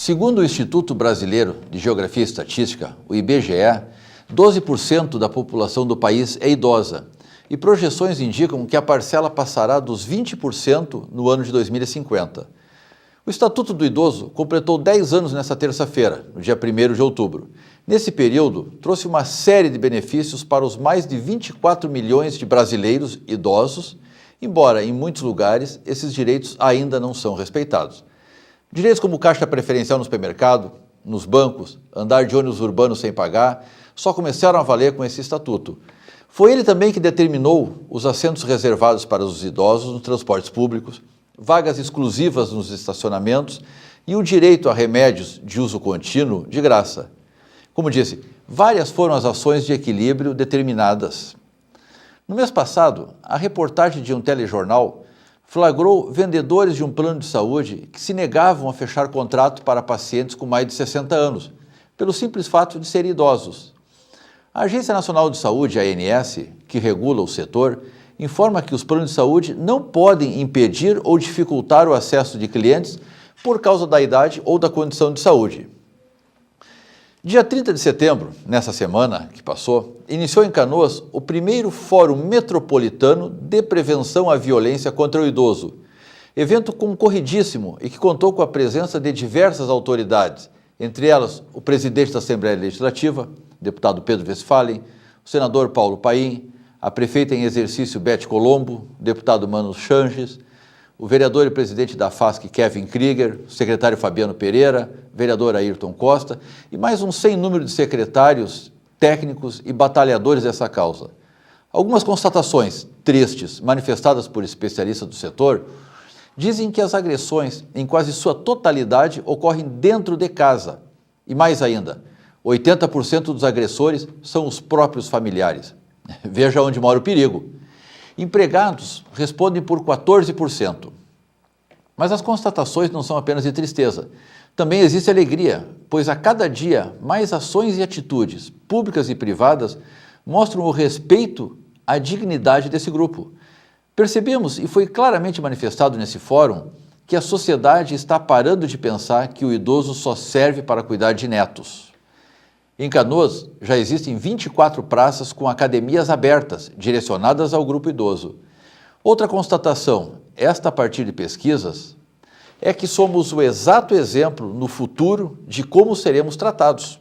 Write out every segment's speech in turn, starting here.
Segundo o Instituto Brasileiro de Geografia e Estatística, o IBGE, 12% da população do país é idosa e projeções indicam que a parcela passará dos 20% no ano de 2050. O Estatuto do Idoso completou 10 anos nesta terça-feira, no dia 1º de outubro. Nesse período, trouxe uma série de benefícios para os mais de 24 milhões de brasileiros idosos, embora em muitos lugares esses direitos ainda não são respeitados. Direitos como caixa preferencial no supermercado, nos bancos, andar de ônibus urbano sem pagar, só começaram a valer com esse estatuto. Foi ele também que determinou os assentos reservados para os idosos nos transportes públicos, vagas exclusivas nos estacionamentos e o direito a remédios de uso contínuo de graça. Como disse, várias foram as ações de equilíbrio determinadas. No mês passado, a reportagem de um telejornal flagrou vendedores de um plano de saúde que se negavam a fechar contrato para pacientes com mais de 60 anos, pelo simples fato de serem idosos. A Agência Nacional de Saúde, a ANS, que regula o setor, informa que os planos de saúde não podem impedir ou dificultar o acesso de clientes por causa da idade ou da condição de saúde. Dia 30 de setembro, nessa semana que passou, iniciou em Canoas o primeiro Fórum Metropolitano de Prevenção à Violência contra o Idoso. Evento concorridíssimo e que contou com a presença de diversas autoridades, entre elas o presidente da Assembleia Legislativa, deputado Pedro Westphalen, o senador Paulo Paim, a prefeita em exercício Beth Colombo, o deputado Mano Changes, o vereador e presidente da FASC, Kevin Krieger, o secretário Fabiano Pereira, o vereador Ayrton Costa e mais um sem número de secretários, técnicos e batalhadores dessa causa. Algumas constatações tristes, manifestadas por especialistas do setor, dizem que as agressões, em quase sua totalidade, ocorrem dentro de casa. E mais ainda, 80% dos agressores são os próprios familiares. Veja onde mora o perigo. Empregados respondem por 14%. Mas as constatações não são apenas de tristeza. Também existe alegria, pois a cada dia mais ações e atitudes, públicas e privadas, mostram o respeito à dignidade desse grupo. Percebemos, e foi claramente manifestado nesse fórum, que a sociedade está parando de pensar que o idoso só serve para cuidar de netos. Em Canoas, já existem 24 praças com academias abertas, direcionadas ao grupo idoso. Outra constatação, esta a partir de pesquisas, é que somos o exato exemplo no futuro de como seremos tratados.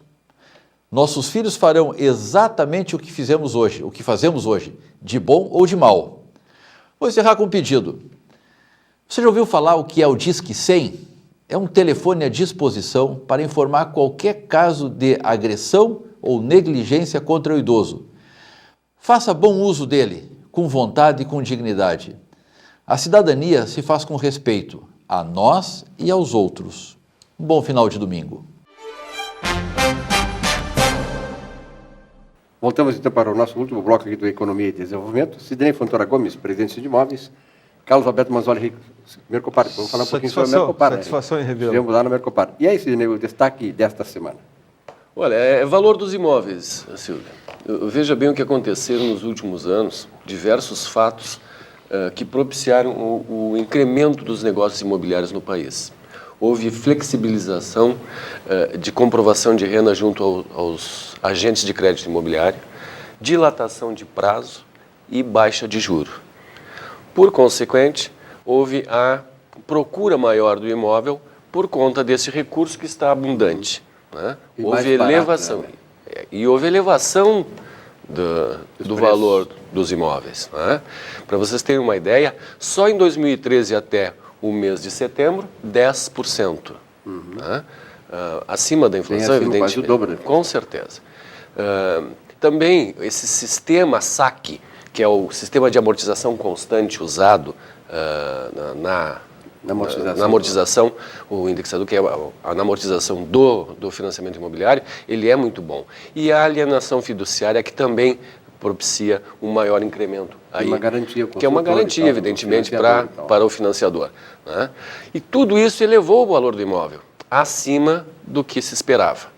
Nossos filhos farão exatamente o que fazemos hoje, de bom ou de mal. Vou encerrar com um pedido. Você já ouviu falar o que é o Disque 100? É um telefone à disposição para informar qualquer caso de agressão ou negligência contra o idoso. Faça bom uso dele, com vontade e com dignidade. A cidadania se faz com respeito a nós e aos outros. Um bom final de domingo. Voltamos então para o nosso último bloco aqui do Economia e Desenvolvimento. Sidney Fontoura Gomes, presidente de Imóveis. Carlos Alberto Manzoli, Mercopar. Vamos falar um pouquinho sobre o Mercopar. Satisfação em revê-lo. Estivemos lá no Mercopar. E aí, Sidney, o destaque desta semana? Olha, é valor dos imóveis, Silvia. Veja bem o que aconteceram nos últimos anos, diversos fatos que propiciaram o incremento dos negócios imobiliários no país. Houve flexibilização de comprovação de renda junto aos agentes de crédito imobiliário, dilatação de prazo e baixa de juro. Por consequente, houve a procura maior do imóvel por conta desse recurso que está abundante. Né? Houve elevação. Barato, né? E houve elevação do valor dos imóveis. Né? Para vocês terem uma ideia, só em 2013 até o mês de setembro, 10%. Né? Acima da inflação, evidentemente. Quase o dobro. Com certeza. Também esse sistema SAC, que é o sistema de amortização constante usado na amortização, o indexador, que é na amortização do financiamento imobiliário, ele é muito bom. E a alienação fiduciária, que também propicia um maior incremento. Aí, uma garantia, que é uma garantia, evidentemente, para o financiador. Né? E tudo isso elevou o valor do imóvel acima do que se esperava.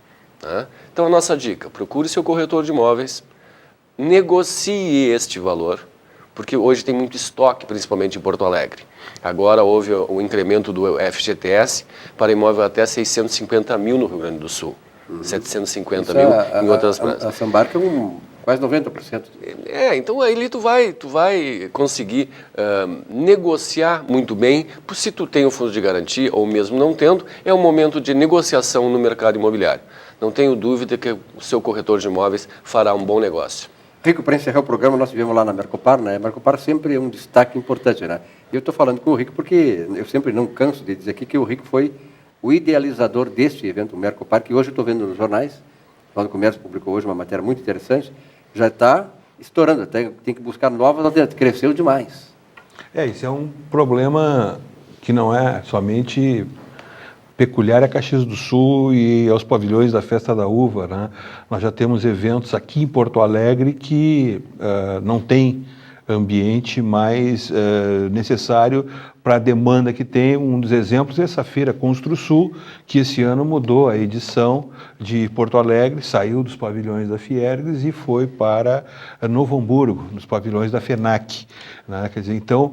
Né? Então, a nossa dica, procure seu corretor de imóveis, negocie este valor, porque hoje tem muito estoque, principalmente em Porto Alegre. Agora houve o incremento do FGTS para imóvel até 650 mil no Rio Grande do Sul, 750 mil em outras praças. A Sambarca é quase 90%. Então aí tu vai conseguir negociar muito bem, se tu tem o fundo de garantia ou mesmo não tendo, é um momento de negociação no mercado imobiliário. Não tenho dúvida que o seu corretor de imóveis fará um bom negócio. Rico, para encerrar o programa, nós estivemos lá na Mercopar, né? A Mercopar sempre é um destaque importante, né? E eu estou falando com o Rico porque eu sempre não canso de dizer aqui que o Rico foi o idealizador deste evento, o Mercopar, que hoje eu estou vendo nos jornais. O Jornal do Comércio publicou hoje uma matéria muito interessante. Já está estourando, tem que buscar novas alternativas. Cresceu demais. Isso é um problema que não é somente peculiar a Caxias do Sul e aos pavilhões da Festa da Uva, né? Nós já temos eventos aqui em Porto Alegre que não tem ambiente mais necessário para a demanda que tem. Um dos exemplos é essa feira Construsul, que esse ano mudou a edição de Porto Alegre, saiu dos pavilhões da Fiergs e foi para Novo Hamburgo, nos pavilhões da FENAC, né? Quer dizer, então,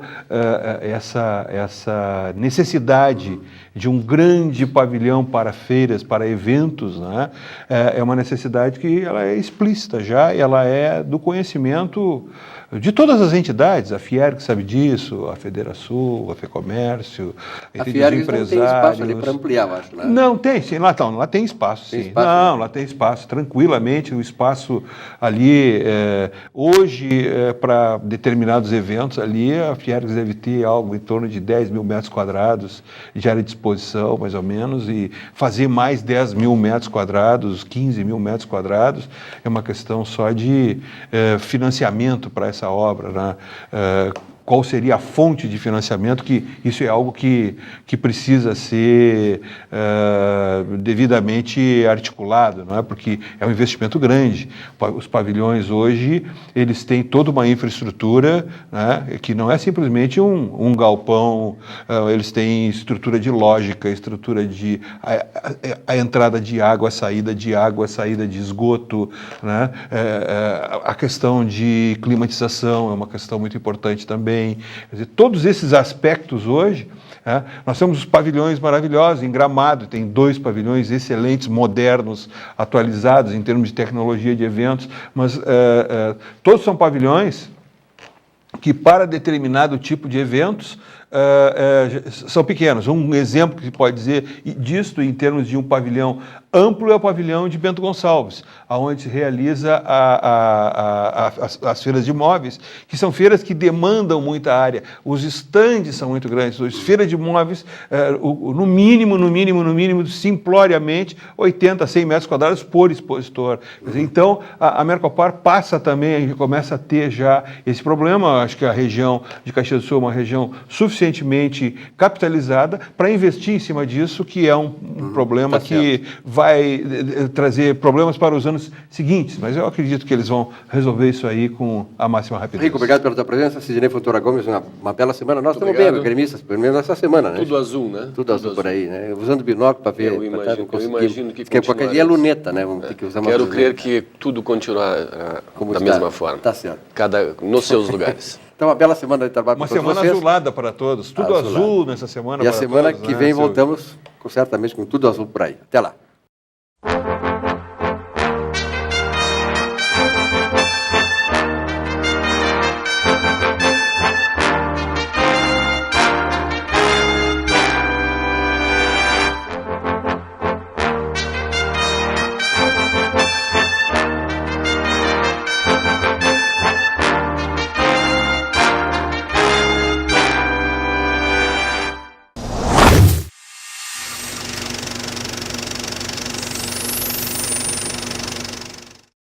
essa necessidade de um grande pavilhão para feiras, para eventos, né? É uma necessidade que ela é explícita já, ela é do conhecimento de todas as entidades. A Fiergs sabe disso, a Federação, a FEComércio, a Fiergs não tem espaço ali para ampliar, eu acho, né? Não, tem, sim, lá tem espaço, sim. Lá tem espaço, tranquilamente, o espaço ali, hoje, para determinados eventos ali, a Fiergs deve ter algo em torno de 10 mil metros quadrados de área de exposição, mais ou menos, e fazer mais 10 mil metros quadrados, 15 mil metros quadrados, é uma questão só de financiamento para essa obra, né? Qual seria a fonte de financiamento, que isso é algo que precisa ser devidamente articulado, não é? Porque é um investimento grande. Os pavilhões hoje, eles têm toda uma infraestrutura, né, que não é simplesmente um galpão, eles têm estrutura de lógica, estrutura de a entrada de água, a saída de esgoto, né? A questão de climatização é uma questão muito importante também. Quer dizer, todos esses aspectos hoje, nós temos os pavilhões maravilhosos. Em Gramado tem 2 pavilhões excelentes, modernos, atualizados em termos de tecnologia de eventos, mas todos são pavilhões que, para determinado tipo de eventos, são pequenos. Um exemplo que se pode dizer disto, em termos de um pavilhão amplo, é o pavilhão de Bento Gonçalves, onde se realiza as feiras de imóveis, que são feiras que demandam muita área. Os estandes são muito grandes. As feiras de imóveis, no mínimo, simploriamente, 80 a 100 metros quadrados por expositor. Então, a Mercopar passa também, a gente começa a ter já esse problema. Acho que a região de Caxias do Sul é uma região suficientemente capitalizada para investir em cima disso, que é um problema que vai trazer problemas para os anos seguintes, mas eu acredito que eles vão resolver isso aí com a máxima rapidez. Rico, obrigado pela tua presença. Sidney Fontoura Gomes, uma bela semana. Nós estamos bem, gremistas, pelo menos essa semana, né? Tudo azul, né? Tudo azul por aí, né? Usando binóculo para ver. Eu imagino que qualquer dia é luneta, né? Vamos ter que usar Quero crer que tudo continuará da mesma forma. Tá certo. Nos seus lugares. Então, uma bela semana de trabalho para todos vocês. Uma semana azulada para todos. Tudo azul nessa semana. E a semana que vem voltamos, certamente, com tudo azul por aí. Até lá.